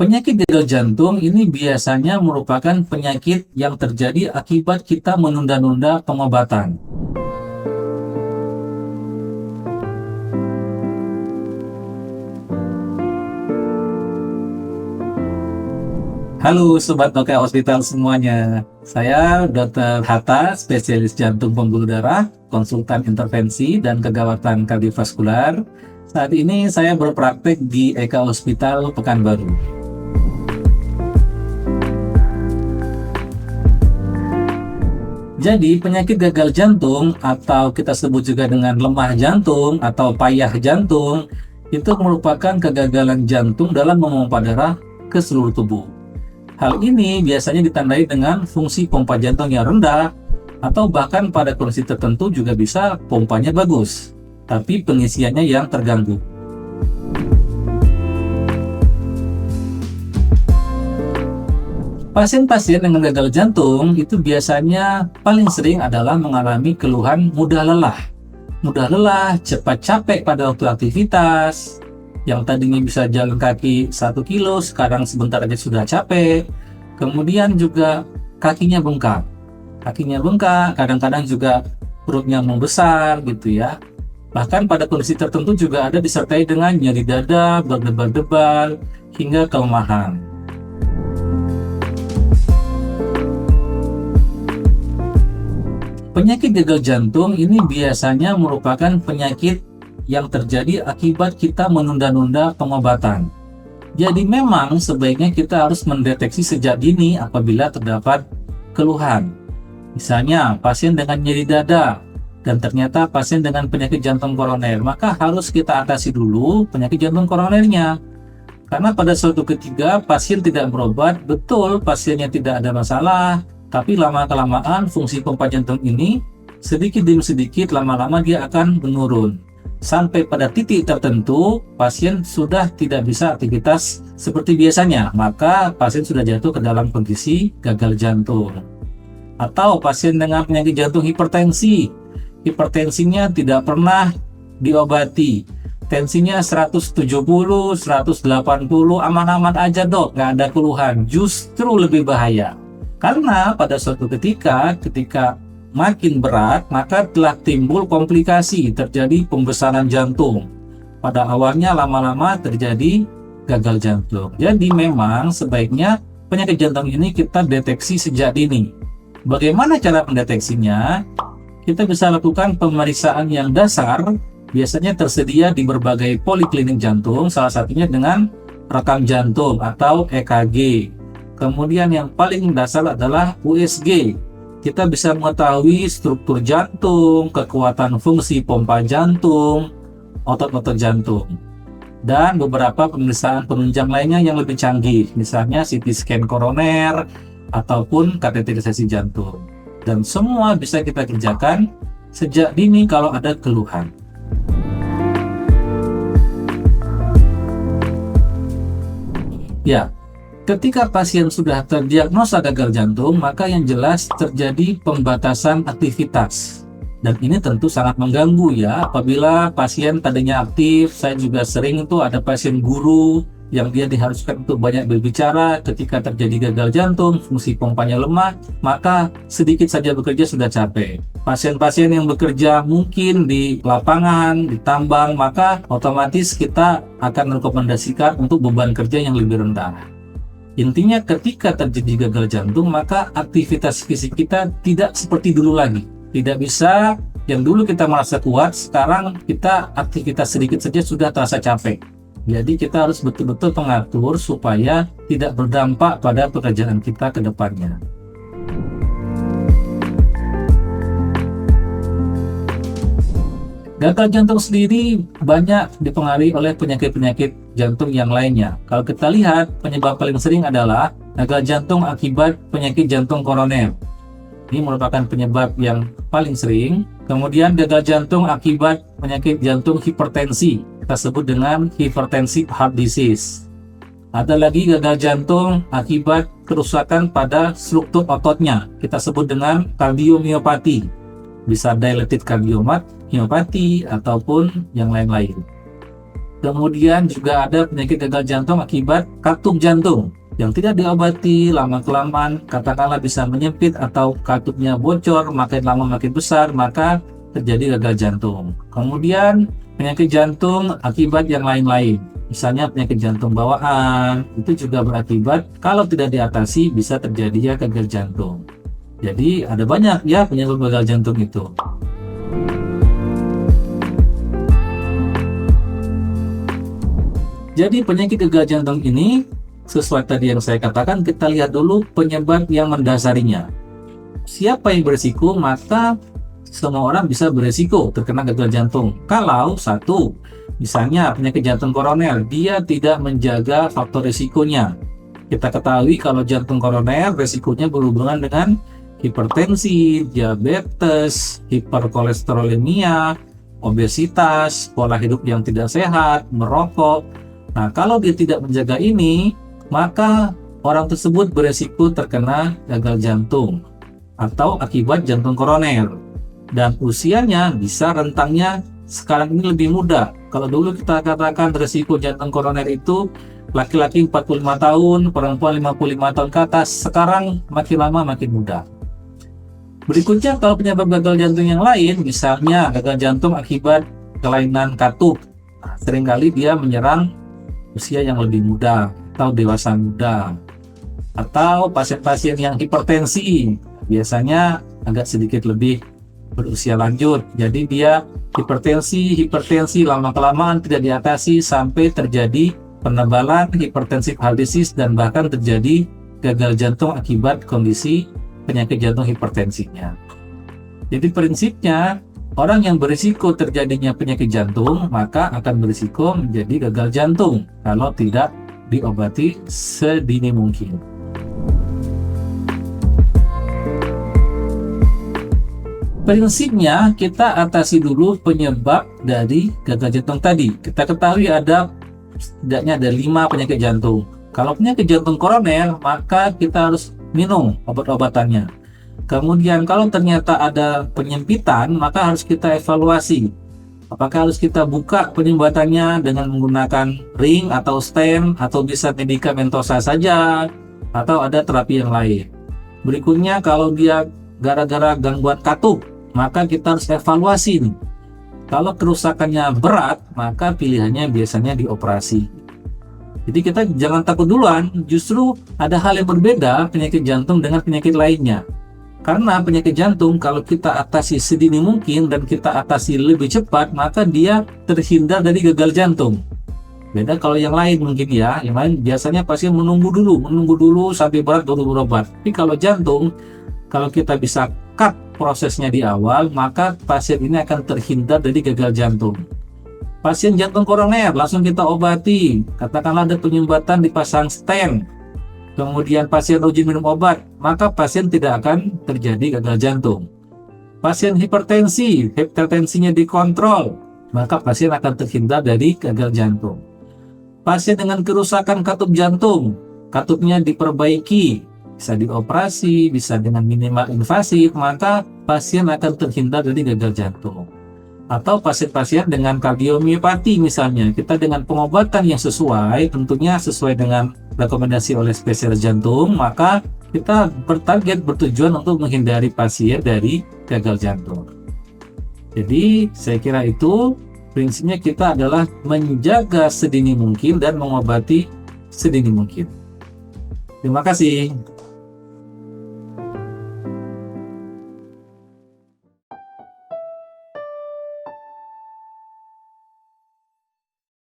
Penyakit gagal jantung ini biasanya merupakan penyakit yang terjadi akibat kita menunda-nunda pengobatan. Halo Sobat Oke Hospital semuanya. Saya Dr. Hatta, spesialis jantung pembuluh darah, konsultan intervensi dan kegawatan kardiovaskular. Saat ini saya berpraktek di Eka Hospital Pekanbaru. Jadi penyakit gagal jantung atau kita sebut juga dengan lemah jantung atau payah jantung itu merupakan kegagalan jantung dalam memompa darah ke seluruh tubuh. Hal ini biasanya ditandai dengan fungsi pompa jantung yang rendah atau bahkan pada kondisi tertentu juga bisa pompanya bagus, tapi pengisiannya yang terganggu. Pasien-pasien dengan gagal jantung itu biasanya paling sering adalah mengalami keluhan mudah lelah, cepat capek pada waktu aktivitas, yang tadinya bisa jalan kaki 1 kilo, sekarang sebentar aja sudah capek. Kemudian juga kakinya bengkak, kadang-kadang juga perutnya membesar gitu ya. Bahkan pada kondisi tertentu juga ada disertai dengan nyeri dada, berdebar-debar, hingga kelemahan. Penyakit gagal jantung ini biasanya merupakan penyakit yang terjadi akibat kita menunda-nunda pengobatan. Jadi memang sebaiknya kita harus mendeteksi sejak dini apabila terdapat keluhan. Misalnya pasien dengan nyeri dada dan ternyata pasien dengan penyakit jantung koroner, maka harus kita atasi dulu penyakit jantung koronernya. Karena pada suatu ketika pasien tidak berobat, betul pasiennya tidak ada masalah, tapi lama-kelamaan fungsi pompa jantung ini sedikit demi sedikit lama-lama dia akan menurun. Sampai pada titik tertentu, pasien sudah tidak bisa aktivitas seperti biasanya, maka pasien sudah jatuh ke dalam kondisi gagal jantung. Atau pasien dengan penyakit jantung hipertensi, hipertensinya tidak pernah diobati, tensinya 170, 180, aman-aman aja dok, nggak ada keluhan, justru lebih bahaya. Karena pada suatu ketika makin berat, maka telah timbul komplikasi, terjadi pembesaran jantung. Pada awalnya lama-lama terjadi gagal jantung. Jadi memang sebaiknya penyakit jantung ini kita deteksi sejak dini. Bagaimana cara mendeteksinya? Kita bisa lakukan pemeriksaan yang dasar, biasanya tersedia di berbagai poliklinik jantung, salah satunya dengan rekam jantung atau EKG. Kemudian yang paling dasar adalah USG. Kita bisa mengetahui struktur jantung, kekuatan fungsi pompa jantung, otot-otot jantung, dan beberapa pemeriksaan penunjang lainnya yang lebih canggih, misalnya CT scan koroner ataupun kateterisasi jantung. Dan semua bisa kita kerjakan sejak dini kalau ada keluhan. Ya. Ketika pasien sudah terdiagnosa gagal jantung, maka yang jelas terjadi pembatasan aktivitas. Dan ini tentu sangat mengganggu ya, apabila pasien tadinya aktif. Saya juga sering itu ada pasien guru yang dia diharuskan untuk banyak berbicara. Ketika terjadi gagal jantung, fungsi pompanya lemah, maka sedikit saja bekerja sudah capek. Pasien-pasien yang bekerja mungkin di lapangan, di tambang, maka otomatis kita akan merekomendasikan untuk beban kerja yang lebih rendah. Intinya ketika terjadi gagal jantung, maka aktivitas fisik kita tidak seperti dulu lagi. Tidak bisa yang dulu kita merasa kuat, sekarang kita aktivitas sedikit saja sudah terasa capek. Jadi kita harus betul-betul mengatur supaya tidak berdampak pada pekerjaan kita ke depannya. Gagal jantung sendiri banyak dipengaruhi oleh penyakit-penyakit jantung yang lainnya. Kalau kita lihat, penyebab paling sering adalah gagal jantung akibat penyakit jantung koroner. Ini merupakan penyebab yang paling sering. Kemudian gagal jantung akibat penyakit jantung hipertensi. Kita sebut dengan hypertensive heart disease. Ada lagi gagal jantung akibat kerusakan pada struktur ototnya. Kita sebut dengan kardiomiopati. Bisa dilated cardiomyopathy ataupun yang lain-lain. Kemudian juga ada penyakit gagal jantung akibat katup jantung yang tidak diobati, lama-kelamaan katakanlah bisa menyempit atau katupnya bocor, makin lama makin besar, maka terjadi gagal jantung. Kemudian penyakit jantung akibat yang lain-lain, misalnya penyakit jantung bawaan, itu juga berakibat kalau tidak diatasi bisa terjadi gagal jantung. Jadi ada banyak ya penyebab gagal jantung itu. Jadi penyakit gagal jantung ini, sesuai tadi yang saya katakan, kita lihat dulu penyebab yang mendasarinya. Siapa yang berisiko, maka semua orang bisa berisiko terkena gagal jantung. Kalau satu, misalnya penyakit jantung koroner, dia tidak menjaga faktor risikonya. Kita ketahui kalau jantung koroner risikonya berhubungan dengan hipertensi, diabetes, hiperkolesterolemia, obesitas, pola hidup yang tidak sehat, merokok. Nah, kalau dia tidak menjaga ini, maka orang tersebut beresiko terkena gagal jantung atau akibat jantung koroner. Dan usianya bisa rentangnya sekarang ini lebih muda. Kalau dulu kita katakan resiko jantung koroner itu laki-laki 45 tahun, perempuan 55 tahun ke atas. Sekarang makin lama makin muda. Berikutnya kalau penyebab gagal jantung yang lain, misalnya gagal jantung akibat kelainan katup. Seringkali dia menyerang usia yang lebih muda atau dewasa muda, atau pasien-pasien yang hipertensi biasanya agak sedikit lebih berusia lanjut, jadi dia hipertensi lama-kelamaan tidak diatasi sampai terjadi penebalan hipertensif heart disease dan bahkan terjadi gagal jantung akibat kondisi penyakit jantung hipertensinya. Jadi prinsipnya orang yang berisiko terjadinya penyakit jantung maka akan berisiko menjadi gagal jantung kalau tidak diobati sedini mungkin. Prinsipnya kita atasi dulu penyebab dari gagal jantung tadi. Kita ketahui setidaknya ada 5 penyakit jantung. Kalau penyakit jantung koroner maka kita harus minum obat-obatannya. Kemudian kalau ternyata ada penyempitan, maka harus kita evaluasi. Apakah harus kita buka penyempitannya dengan menggunakan ring atau stent, atau bisa medikamentosa saja, atau ada terapi yang lain. Berikutnya kalau dia gara-gara gangguan katup, maka kita harus evaluasi nih. Kalau kerusakannya berat, maka pilihannya biasanya dioperasi. Jadi kita jangan takut duluan, justru ada hal yang berbeda penyakit jantung dengan penyakit lainnya. Karena penyakit jantung kalau kita atasi sedini mungkin dan kita atasi lebih cepat, maka dia terhindar dari gagal jantung. Beda kalau yang lain mungkin ya, yang lain biasanya pasien menunggu dulu sampai berat baru berobat. Tapi kalau jantung, kalau kita bisa cut prosesnya di awal, maka pasien ini akan terhindar dari gagal jantung. Pasien jantung koroner langsung kita obati, katakanlah ada penyumbatan dipasang stent, kemudian pasien rajin minum obat, maka pasien tidak akan terjadi gagal jantung. Pasien hipertensinya dikontrol, maka pasien akan terhindar dari gagal jantung. Pasien dengan kerusakan katup jantung, katupnya diperbaiki, bisa dioperasi, bisa dengan minimal invasif, maka pasien akan terhindar dari gagal jantung. Atau pasien-pasien dengan kardiomiopati misalnya, kita dengan pengobatan yang sesuai, tentunya sesuai dengan rekomendasi oleh spesialis jantung, maka kita bertujuan untuk menghindari pasien dari gagal jantung. Jadi saya kira itu prinsipnya kita adalah menjaga sedini mungkin dan mengobati sedini mungkin. Terima kasih.